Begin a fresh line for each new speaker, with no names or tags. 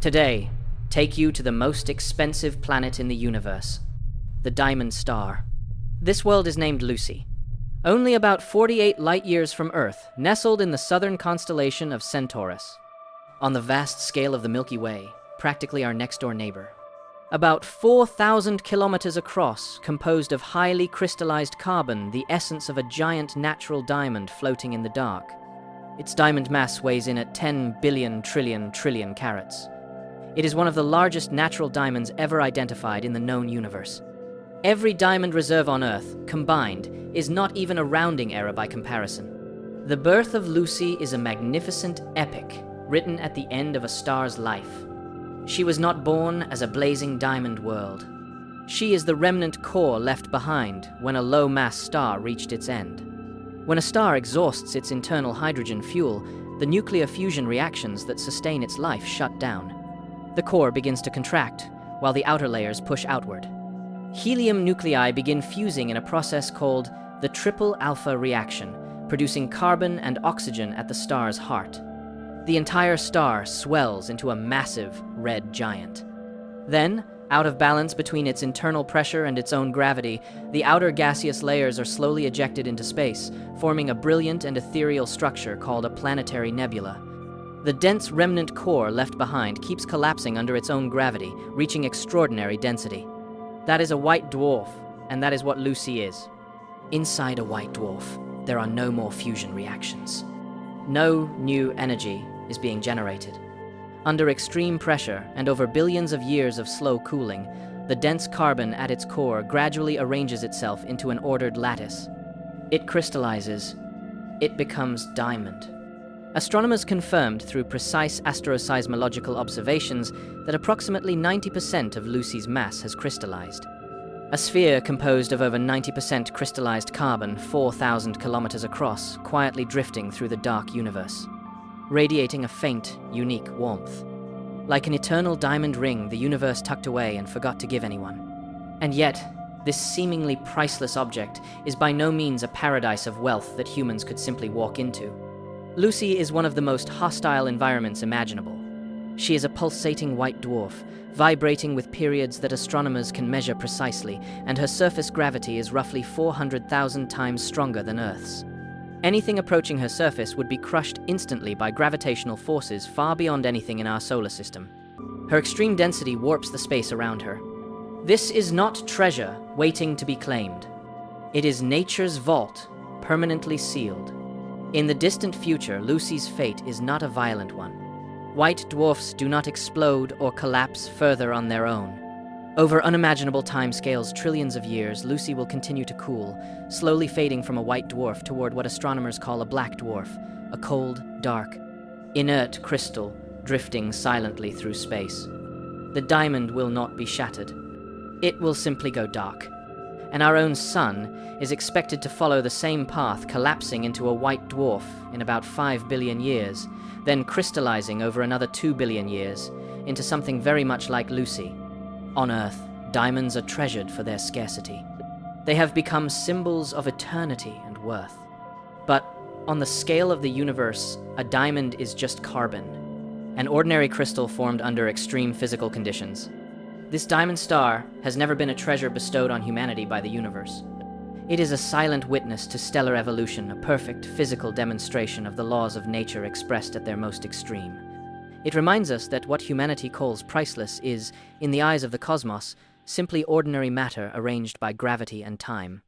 Today, take you to the most expensive planet in the universe, the Diamond Star. This world is named Lucy. Only about 48 light-years from Earth, nestled in the southern constellation of Centaurus. On the vast scale of the Milky Way, practically our next-door neighbor. About 4,000 kilometers across, composed of highly crystallized carbon, the essence of a giant natural diamond floating in the dark. Its diamond mass weighs in at 10 billion trillion carats. It is one of the largest natural diamonds ever identified in the known universe. Every diamond reserve on Earth, combined, is not even a rounding error by comparison. The birth of Lucy is a magnificent epic, written at the end of a star's life. She was not born as a blazing diamond world. She is the remnant core left behind when a low-mass star reached its end. When a star exhausts its internal hydrogen fuel, the nuclear fusion reactions that sustain its life shut down. The core begins to contract, while the outer layers push outward. Helium nuclei begin fusing in a process called the triple alpha reaction, producing carbon and oxygen at the star's heart. The entire star swells into a massive red giant. Then, out of balance between its internal pressure and its own gravity, the outer gaseous layers are slowly ejected into space, forming a brilliant and ethereal structure called a planetary nebula. The dense remnant core left behind keeps collapsing under its own gravity, reaching extraordinary density. That is a white dwarf, and that is what Lucy is. Inside a white dwarf, there are no more fusion reactions. No new energy is being generated. Under extreme pressure and over billions of years of slow cooling, the dense carbon at its core gradually arranges itself into an ordered lattice. It crystallizes. It becomes diamond. Astronomers confirmed through precise astroseismological observations that approximately 90% of Lucy's mass has crystallized. A sphere composed of over 90% crystallized carbon, 4,000 kilometers across, quietly drifting through the dark universe, radiating a faint, unique warmth. Like an eternal diamond ring the universe tucked away and forgot to give anyone. And yet, this seemingly priceless object is by no means a paradise of wealth that humans could simply walk into. Lucy is one of the most hostile environments imaginable. She is a pulsating white dwarf, vibrating with periods that astronomers can measure precisely, and her surface gravity is roughly 400,000 times stronger than Earth's. Anything approaching her surface would be crushed instantly by gravitational forces far beyond anything in our solar system. Her extreme density warps the space around her. This is not treasure waiting to be claimed. It is nature's vault, permanently sealed. In the distant future, Lucy's fate is not a violent one. White dwarfs do not explode or collapse further on their own. Over unimaginable timescales, trillions of years, Lucy will continue to cool, slowly fading from a white dwarf toward what astronomers call a black dwarf, a cold, dark, inert crystal drifting silently through space. The diamond will not be shattered. It will simply go dark. And our own sun is expected to follow the same path, collapsing into a white dwarf in about 5 billion years, then crystallizing over another 2 billion years into something very much like Lucy. On Earth, diamonds are treasured for their scarcity. They have become symbols of eternity and worth. But on the scale of the universe, a diamond is just carbon, an ordinary crystal formed under extreme physical conditions. This diamond star has never been a treasure bestowed on humanity by the universe. It is a silent witness to stellar evolution, a perfect physical demonstration of the laws of nature expressed at their most extreme. It reminds us that what humanity calls priceless is, in the eyes of the cosmos, simply ordinary matter arranged by gravity and time.